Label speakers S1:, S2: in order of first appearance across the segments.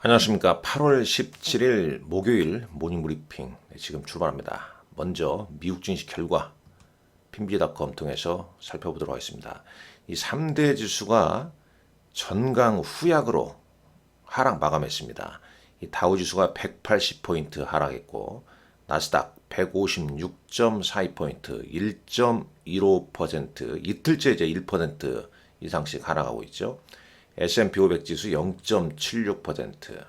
S1: 안녕하십니까. 8월 17일 목요일 모닝 브리핑 지금 출발합니다. 먼저 미국 증시 결과 핀비닷컴 통해서 살펴보도록 하겠습니다. 이 3대 지수가 전강 후약으로 하락 마감했습니다. 이 다우지수가 180포인트 하락했고 나스닥 156.42포인트 1.15% 이틀째 이제 1% 이상씩 하락하고 있죠. S&P 500 지수 0.76%,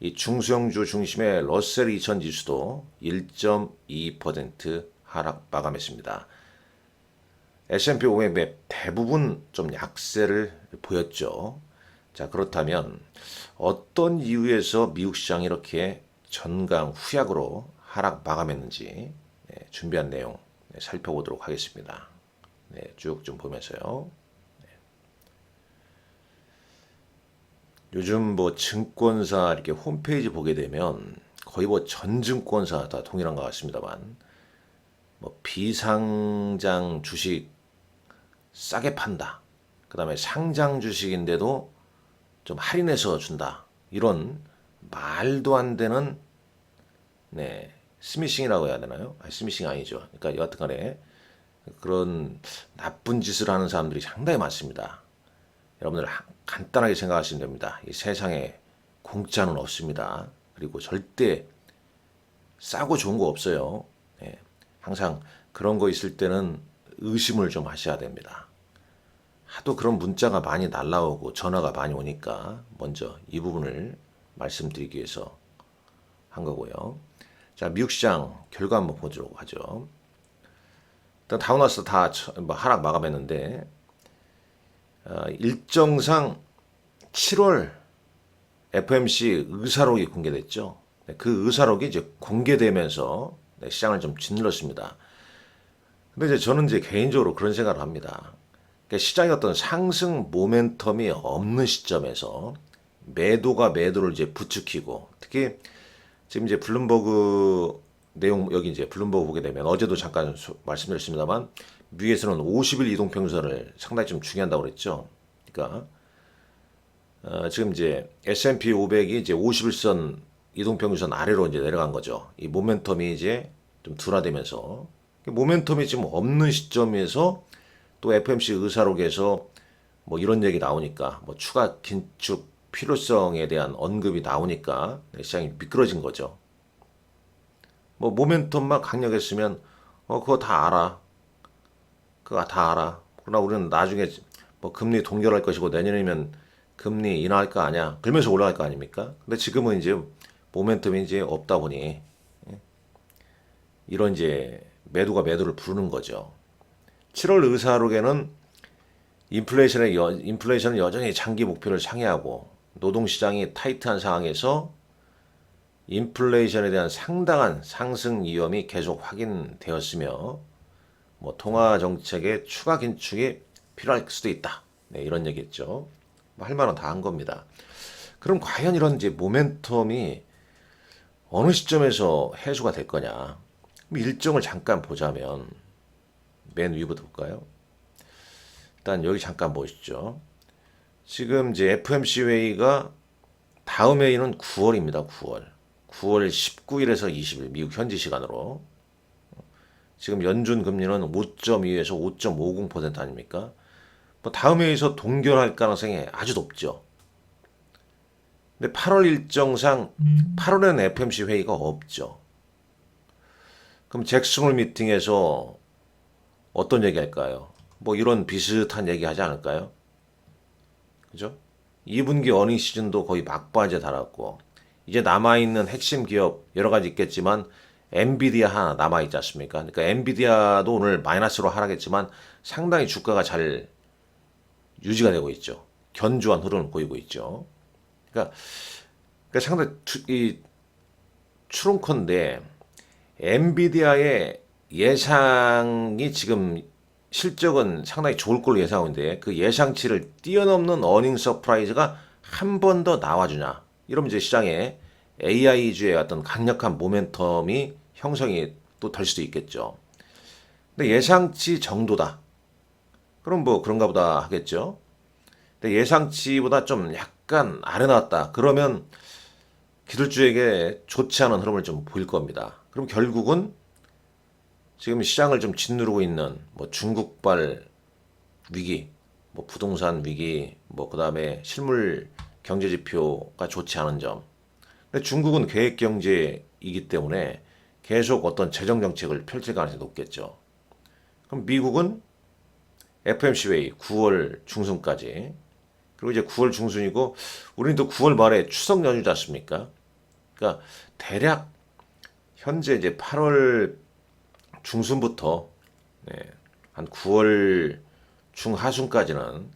S1: 이 중소형주 중심의 러셀 2000 지수도 1.2% 하락 마감했습니다. S&P 500의 대부분 좀 약세를 보였죠. 자, 그렇다면 어떤 이유에서 미국 시장이 이렇게 전강 후약으로 하락 마감했는지 준비한 내용 살펴보도록 하겠습니다. 쭉 좀 보면서요. 요즘 뭐 증권사 이렇게 홈페이지 보게 되면 거의 뭐 전 증권사 다 동일한 것 같습니다만 뭐 비상장 주식 싸게 판다. 그다음에 상장 주식인데도 좀 할인해서 준다. 이런 말도 안 되는 스미싱이라고 해야 되나요? 아니, 스미싱 아니죠. 그러니까 여하튼간에 그런 나쁜 짓을 하는 사람들이 상당히 많습니다. 여러분들 간단하게 생각하시면 됩니다. 이 세상에 공짜는 없습니다. 그리고 절대 싸고 좋은 거 없어요. 항상 그런 거 있을 때는 의심을 좀 하셔야 됩니다. 하도 그런 문자가 많이 날라오고 전화가 많이 오니까 먼저 이 부분을 말씀드리기 위해서 한 거고요. 자, 미국 시장 결과 한번 보도록 하죠. 일단 다우나스 다 하락 마감했는데 일정상 7월 FOMC 의사록이 공개됐죠. 그 의사록이 이제 공개되면서 시장을 좀 짓눌렀습니다. 근데 이제 저는 이제 개인적으로 그런 생각을 합니다. 그러니까 시장의 어떤 상승 모멘텀이 없는 시점에서 매도가 매도를 이제 부추기고, 특히 지금 이제 블룸버그 내용, 여기 이제 블룸버그 보게 되면 어제도 잠깐 말씀드렸습니다만 미국에서는 50일 이동평선을 상당히 좀 중요한다고 그랬죠. 그러니까 지금 이제 S&P 500이 이제 51선 이동평균선 아래로 이제 내려간 거죠. 이 모멘텀이 이제 좀 둔화되면서 모멘텀이 지금 없는 시점에서 또 FOMC 의사록에서 뭐 이런 얘기 나오니까 뭐 추가 긴축 필요성에 대한 언급이 나오니까 시장이 미끄러진 거죠. 뭐 모멘텀만 강력했으면 그거 다 알아. 그거 다 알아. 그러나 우리는 나중에 뭐 금리 동결할 것이고 내년이면 금리 인하할 거 아니야. 그러면서 올라갈 거 아닙니까? 근데 지금은 이제 모멘텀이 이제 없다 보니 이런 이제 매도가 매도를 부르는 거죠. 7월 의사록에는 인플레이션은 여전히 장기 목표를 상회하고 노동시장이 타이트한 상황에서 인플레이션에 대한 상당한 상승 위험이 계속 확인되었으며 뭐 통화 정책의 추가 긴축이 필요할 수도 있다. 이런 얘기했죠. 뭐 할 말은 다 한 겁니다. 그럼 과연 이런 이제 모멘텀이 어느 시점에서 해소가 될 거냐? 일정을 잠깐 보자면 맨 위부터 볼까요? 일단 여기 잠깐 보시죠. 지금 이제 FOMC 회의가 다음 회의는 9월입니다. 9월 19일에서 20일 미국 현지 시간으로. 지금 연준 금리는 5.2에서 5.50% 아닙니까? 뭐 다음 회의에서 동결할 가능성이 아주 높죠. 근데 8월 일정상 8월에는 FOMC 회의가 없죠. 그럼 잭슨홀 미팅에서 어떤 얘기 할까요? 뭐 이런 비슷한 얘기 하지 않을까요? 그죠? 2분기 어닝 시즌도 거의 막바지에 달았고 이제 남아있는 핵심 기업 여러 가지 있겠지만 엔비디아 하나 남아있지 않습니까? 그러니까 엔비디아도 오늘 마이너스로 하락했지만 상당히 주가가 잘 유지가 되고 있죠. 견조한 흐름을 보이고 있죠. 그러니까 상당히 이 추론컨대 엔비디아의 예상이 지금 실적은 상당히 좋을 걸로 예상하는데 그 예상치를 뛰어넘는 어닝 서프라이즈가 한 번 더 나와주냐. 이러면 이제 시장에 AI주의 어떤 강력한 모멘텀이 형성이 또 될 수도 있겠죠. 근데 예상치 정도다. 그럼 뭐 그런가 보다 하겠죠. 근데 예상치보다 좀 약간 아래 나왔다. 그러면 기술주에게 좋지 않은 흐름을 좀 보일 겁니다. 그럼 결국은 지금 시장을 좀 짓누르고 있는 뭐 중국발 위기, 뭐 부동산 위기, 뭐 그다음에 실물 경제 지표가 좋지 않은 점. 근데 중국은 계획 경제이기 때문에 계속 어떤 재정 정책을 펼칠 가능성이 높겠죠. 그럼 미국은 FMC 회의 9월 중순까지, 그리고 이제 9월 중순이고 우리는 또 9월 말에 추석 연휴지 않습니까? 그러니까 대략 현재 이제 8월 중순부터 한 9월 중하순까지는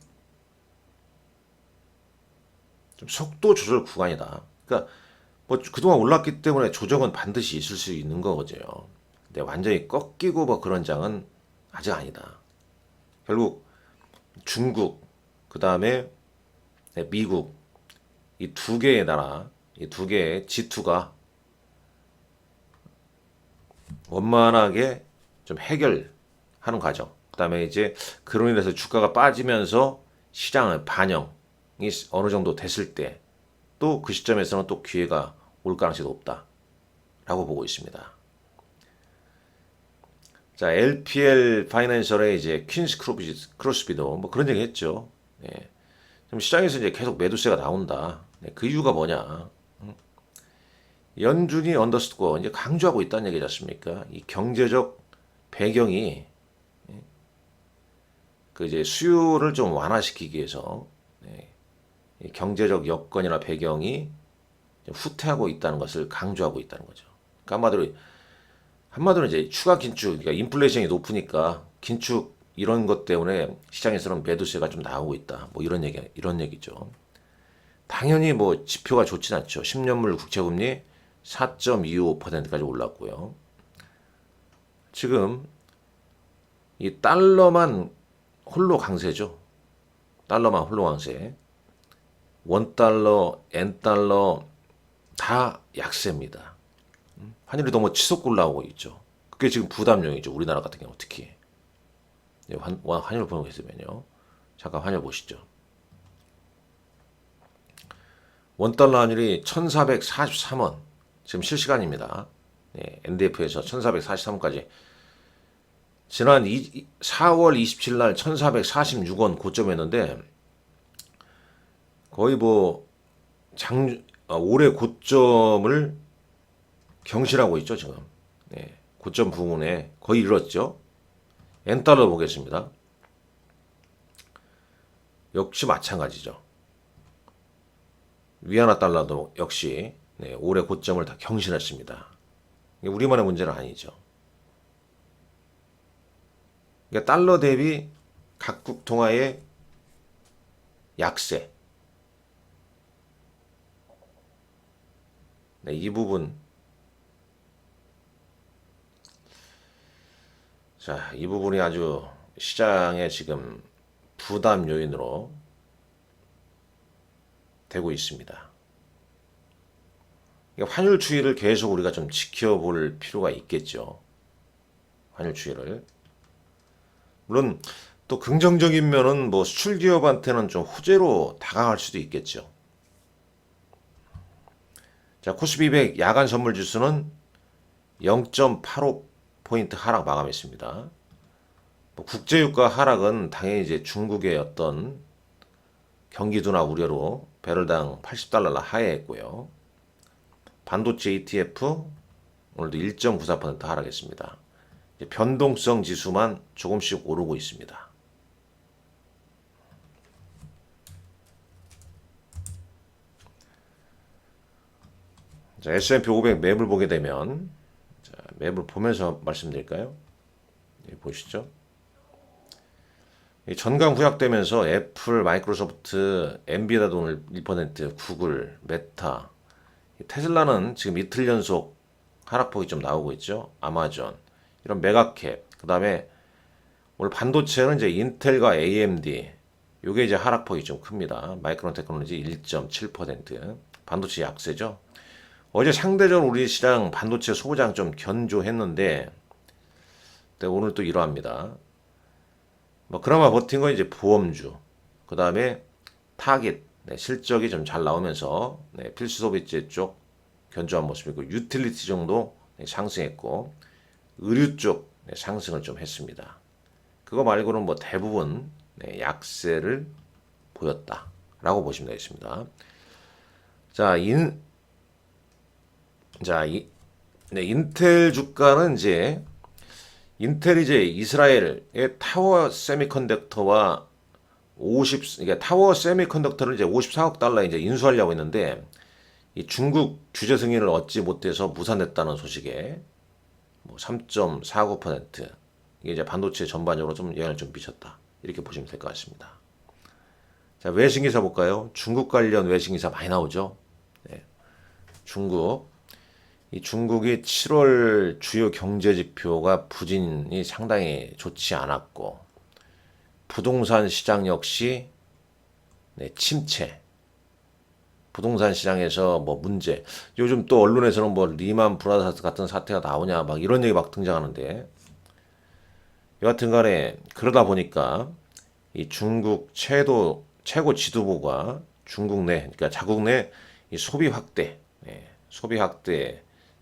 S1: 좀 속도 조절 구간이다. 그러니까 뭐 그동안 올랐기 때문에 조정은 반드시 있을 수 있는 거거든요. 근데 완전히 꺾이고 뭐 그런 장은 아직 아니다. 결국 중국, 그 다음에 미국, 이 두 개의 나라, 이 두 개의 G2가 원만하게 좀 해결하는 과정. 그 다음에 이제 그로 인해서 주가가 빠지면서 시장의 반영이 어느 정도 됐을 때 또 그 시점에서는 또 기회가 올 가능성이 높다라고 보고 있습니다. 자, LPL 파이낸셜의 이제 퀸스 크로스비도 뭐 그런 얘기 했죠. 예. 좀 시장에서 이제 계속 매도세가 나온다. 그 이유가 뭐냐? 연준이 언더스코어 이제 강조하고 있다는 얘기지 않습니까? 이 경제적 배경이 그 이제 수요를 좀 완화시키기 위해서 이 경제적 여건이나 배경이 후퇴하고 있다는 것을 강조하고 있다는 거죠. 그러니까 한마디로 이제 추가 긴축, 그러니까 인플레이션이 높으니까 긴축 이런 것 때문에 시장에서는 매도세가 좀 나오고 있다. 뭐 이런 얘기죠. 당연히 뭐 지표가 좋진 않죠. 10년물 국채금리 4.25%까지 올랐고요. 지금 이 달러만 홀로 강세죠. 달러만 홀로 강세. 원달러, 엔달러 다 약세입니다. 환율이 너무 치솟고 올라오고 있죠. 그게 지금 부담용이죠. 우리나라 같은 경우 특히. 환율 보고 계시면요. 잠깐 환율 보시죠. 원달러 환율이 1443원. 지금 실시간입니다. NDF에서 1443원까지. 지난 4월 27일 날 1446원 고점이었는데 거의 뭐 올해 고점을 경신하고 있죠, 지금. 고점 부근에 거의 이뤘죠. 엔달러 보겠습니다. 역시 마찬가지죠. 위안화 달러도 역시 올해 고점을 다 경신했습니다. 우리만의 문제는 아니죠. 그러니까 달러 대비 각국 통화의 약세. 이 부분. 자, 이 부분이 아주 시장에 지금 부담 요인으로 되고 있습니다. 그러니까 환율 추이를 계속 우리가 좀 지켜볼 필요가 있겠죠. 환율 추이를. 물론 또 긍정적인 면은 뭐 수출 기업한테는 좀 호재로 다가갈 수도 있겠죠. 자, 코스피 200 야간 선물 지수는 0.85포인트 하락 마감했습니다. 뭐 국제유가 하락은 당연히 이제 중국의 어떤 경기 둔화 우려로 배럴당 80달러 하회했고요. 반도체 ETF 오늘도 1.94% 하락했습니다. 변동성 지수만 조금씩 오르고 있습니다. 자, S&P 500 매물 보게 되면, 자, 매물 보면서 말씀드릴까요? 보시죠. 전강 후약되면서 애플, 마이크로소프트, 엔비디아도 오늘 1%, 구글, 메타, 테슬라는 지금 이틀 연속 하락폭이 좀 나오고 있죠. 아마존, 이런 메가캡. 그 다음에 오늘 반도체는 이제 인텔과 AMD, 요게 이제 하락폭이 좀 큽니다. 마이크론 테크놀로지 1.7%, 반도체 약세죠. 어제 상대적으로 우리 시장 반도체 소부장 좀 견조했는데 오늘 또 이러합니다. 뭐 그나마 버틴 건 이제 보험주, 그 다음에 타깃 실적이 좀 잘 나오면서 필수 소비재 쪽 견조한 모습이고 유틸리티 정도 상승했고 의류 쪽 상승을 좀 했습니다. 그거 말고는 뭐 대부분 약세를 보였다라고 보시면 되겠습니다. 자, 인텔 주가는 인텔이 이스라엘의 타워 세미컨덕터와 그러니까 타워 세미컨덕터를 54억 달러 인수하려고 했는데 이 중국 규제 승인을 얻지 못해서 무산됐다는 소식에 뭐 3.49% 이게 반도체 전반적으로 좀 영향을 좀 미쳤다. 이렇게 보시면 될 것 같습니다. 자, 외신 기사 볼까요? 중국 관련 외신 기사 많이 나오죠. 네. 중국이 7월 주요 경제 지표가 부진이 상당히 좋지 않았고 부동산 시장 역시 침체. 부동산 시장에서 뭐 문제. 요즘 또 언론에서는 뭐 리만 브라더스 같은 사태가 나오냐 막 이런 얘기 막 등장하는데 여하튼 간에 그러다 보니까 이 중국 최고 지도부가 중국 내 그러니까 자국 내 이 소비 확대,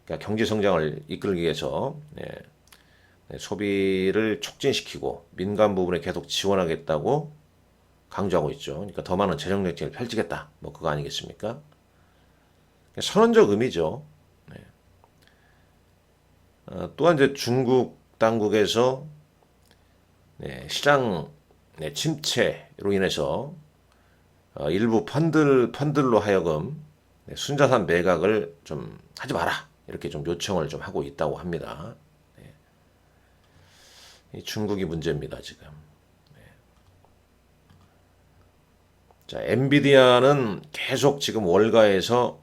S1: 그러니까 경제 성장을 이끌기 위해서 소비를 촉진시키고 민간 부분에 계속 지원하겠다고 강조하고 있죠. 그러니까 더 많은 재정 정책을 펼치겠다. 뭐 그거 아니겠습니까? 선언적 의미죠. 또한 중국 당국에서 시장 침체로 인해서 일부 펀들로 하여금 순자산 매각을 좀 하지 마라. 이렇게 좀 요청을 좀 하고 있다고 합니다. 이 중국이 문제입니다, 지금. 자, 엔비디아는 계속 지금 월가에서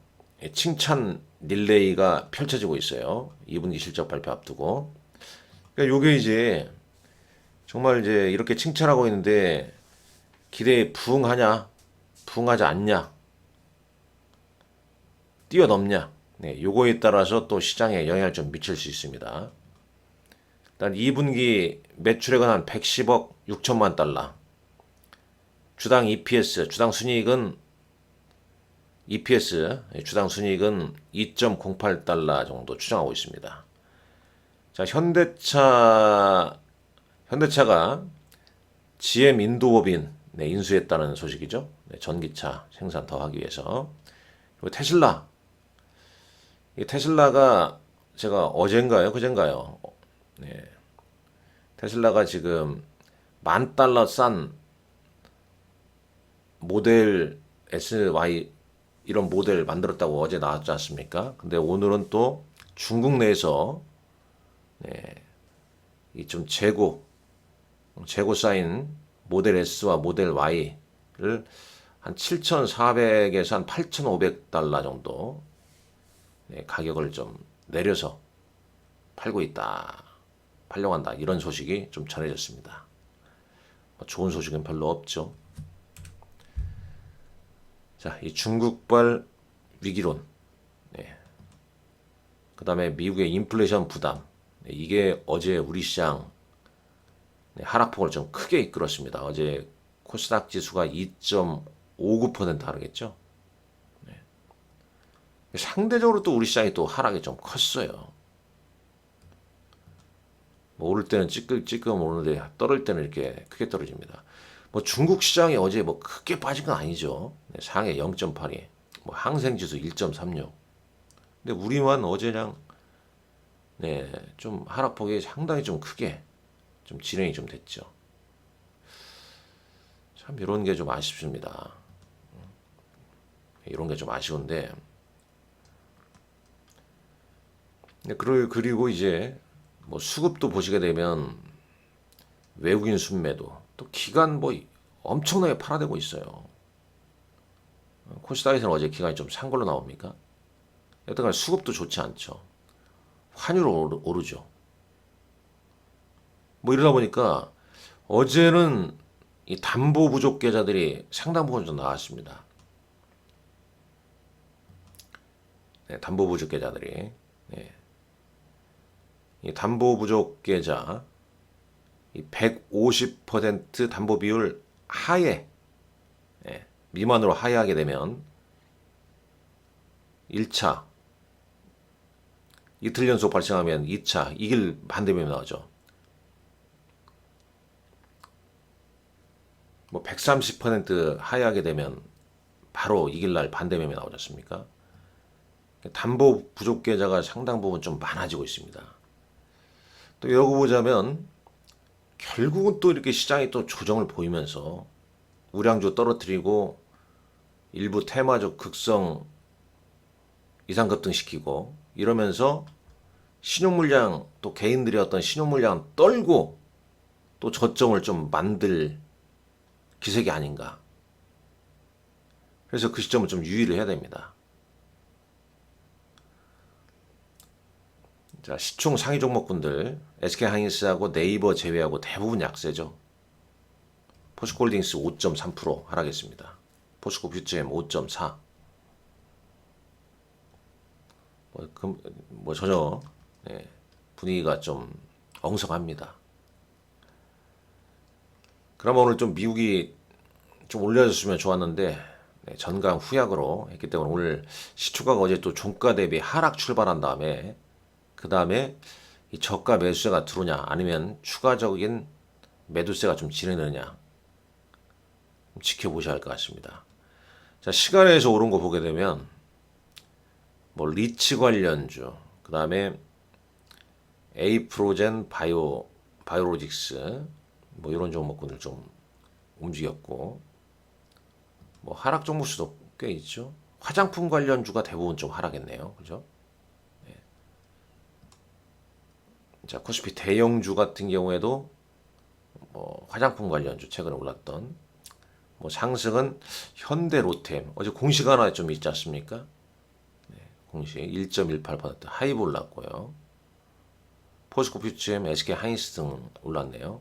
S1: 칭찬 릴레이가 펼쳐지고 있어요. 2분기 실적 발표 앞두고. 그러니까 요게 정말 이렇게 칭찬하고 있는데 기대에 부응하냐, 부응하지 않냐, 뛰어넘냐. 요거에 따라서 또 시장에 영향을 좀 미칠 수 있습니다. 일단 2분기 매출액은 한 110억 6천만 달러. 주당 EPS, 주당 순이익은 2.08달러 정도 추정하고 있습니다. 자, 현대차가 GM 인도법인 인수했다는 소식이죠. 전기차 생산 더 하기 위해서. 그리고 테슬라가 제가 어젠가요? 그젠가요? 테슬라가 지금 $10,000 싼 모델 SY 이런 모델 만들었다고 어제 나왔지 않습니까? 근데 오늘은 또 중국 내에서 이 좀 재고 쌓인 모델 S와 모델 Y를 한 7,400에서 한 8,500달러 정도 가격을 좀 내려서 팔려고 한다. 이런 소식이 좀 전해졌습니다. 좋은 소식은 별로 없죠. 자, 이 중국발 위기론, 그 다음에 미국의 인플레이션 부담, 이게 어제 우리 시장 하락폭을 좀 크게 이끌었습니다. 어제 코스닥 지수가 2.59% 하락했죠. 상대적으로 또 우리 시장이 또 하락이 좀 컸어요. 뭐 오를 때는 찌끔 오르는데 떨어질 때는 이렇게 크게 떨어집니다. 뭐 중국 시장이 어제 뭐 크게 빠진 건 아니죠. 상해 0.82, 뭐 항생지수 1.36. 근데 우리만 어제랑 좀 하락폭이 상당히 좀 크게 좀 진행이 좀 됐죠. 참 이런 게 좀 아쉽습니다. 이런 게 좀 아쉬운데. 그리고 뭐 수급도 보시게 되면 외국인 순매도 또 기관 뭐 엄청나게 팔아대고 있어요. 코스닥에서는 어제 기관이 좀 산 걸로 나옵니까? 여튼간 수급도 좋지 않죠. 환율 오르죠. 뭐 이러다 보니까 어제는 이 담보 부족 계좌들이 상당 부분 좀 나왔습니다. 담보 부족 계좌들이. 이 담보 부족 계좌 이 150% 담보 비율 미만으로 하회하게 되면 1차 이틀 연속 발생하면 2차 이길 반대매매 나오죠. 뭐 130% 하회하게 되면 바로 이길 날 반대매매 나오지 않습니까? 담보 부족 계좌가 상당 부분 좀 많아지고 있습니다. 또 이러고 보자면 결국은 또 이렇게 시장이 또 조정을 보이면서 우량주 떨어뜨리고 일부 테마적 극성 이상 급등시키고 이러면서 신용물량 또 개인들의 어떤 신용물량 떨고 또 저점을 좀 만들 기색이 아닌가. 그래서 그 시점을 좀 유의를 해야 됩니다. 자, 시총 상위 종목군들 SK하이닉스하고 네이버 제외하고 대부분 약세죠. 포스코홀딩스 5.3% 하락했습니다. 포스코 퓨처엠 5.4. 전혀 분위기가 좀 엉성합니다. 그러면 오늘 좀 미국이 좀 올려줬으면 좋았는데 전강 후약으로 했기 때문에 오늘 시초가가 어제 또 종가 대비 하락 출발한 다음에 그 다음에 이 저가 매수세가 들어오냐 아니면 추가적인 매도세가 좀 진행되느냐 지켜보셔야 할 것 같습니다. 자, 시간에서 오른 거 보게 되면 뭐 리치 관련주, 그 다음에 에이프로젠 바이오로직스 뭐 이런 종목군들 좀 움직였고 뭐 하락 종목 수도 꽤 있죠. 화장품 관련주가 대부분 좀 하락했네요. 그죠? 네. 자, 코스피 대형주 같은 경우에도 뭐 화장품 관련주 최근에 올랐던 뭐 상승은 현대 로템 어제 공시 하나 좀 있지 않습니까? 공시 1.18% 하이브 올랐고요. 포스코 퓨처엠, SK 하이닉스 등 올랐네요.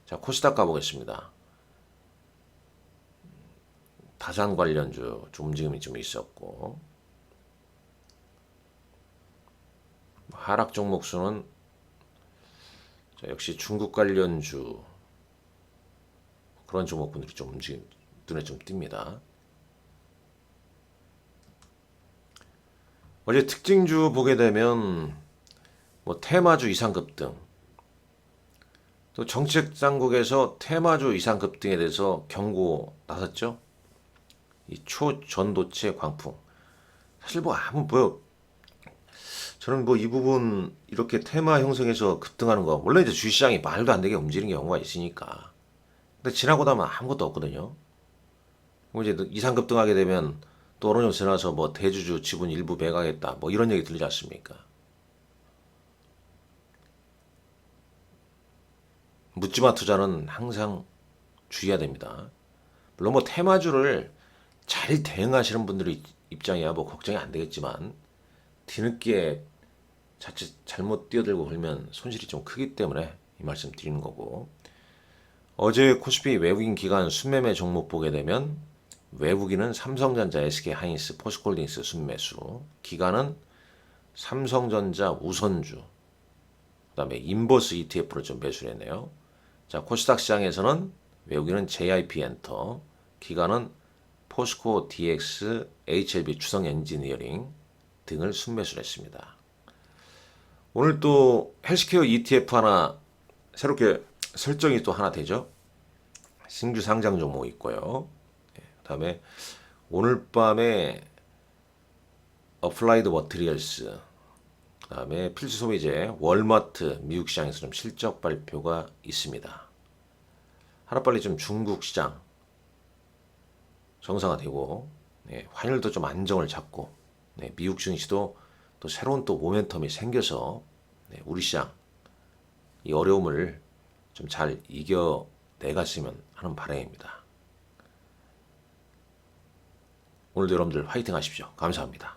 S1: 자, 코스닥 가보겠습니다. 다산 관련주 좀 움직임이 좀 있었고 하락 종목 수는 자, 역시 중국 관련주 그런 종목분들이 좀 움직임 눈에 좀 띕니다. 어제 특징주 보게 되면 뭐 테마주 이상 급등 또 정책당국에서 테마주 이상 급등에 대해서 경고 나섰죠. 이 초전도체 광풍 사실 저는 뭐 이 부분 이렇게 테마 형성해서 급등하는 거 원래 이제 주식시장이 말도 안 되게 움직이는 경우가 있으니까 근데 지나고 나면 아무것도 없거든요. 이제 이상 급등하게 되면 또 어느 정도 지나서 뭐 대주주 지분 일부 매각했다 뭐 이런 얘기 들리지 않습니까? 묻지마 투자는 항상 주의해야 됩니다. 물론 뭐 테마주를 잘 대응하시는 분들의 입장이야 뭐 걱정이 안 되겠지만 뒤늦게 자칫 잘못 뛰어들고 걸면 손실이 좀 크기 때문에 이 말씀 드리는 거고 어제 코스피 외국인 기관 순매매 종목 보게 되면 외국인은 삼성전자, SK하이닉스, 포스코홀딩스 순매수 기관은 삼성전자 우선주 그 다음에 인버스 ETF를 좀 매수를 했네요. 자, 코스닥 시장에서는 외국인은 JIP 엔터 기관은 포스코 DX, HLB 추성 엔지니어링 등을 순매수를 했습니다. 오늘 또 헬스케어 ETF 하나 새롭게 설정이 또 하나 되죠. 신규 상장 종목 있고요. 그 다음에 오늘 밤에 어플라이드 머티리얼스 그 다음에 필수 소비재 월마트 미국 시장에서 좀 실적 발표가 있습니다. 하루빨리 좀 중국 시장 정상화되고 환율도 좀 안정을 잡고 미국 증시도 또 새로운 또 모멘텀이 생겨서 우리 시장 이 어려움을 좀 잘 이겨내갔으면 하는 바람입니다. 오늘도 여러분들 화이팅 하십시오. 감사합니다.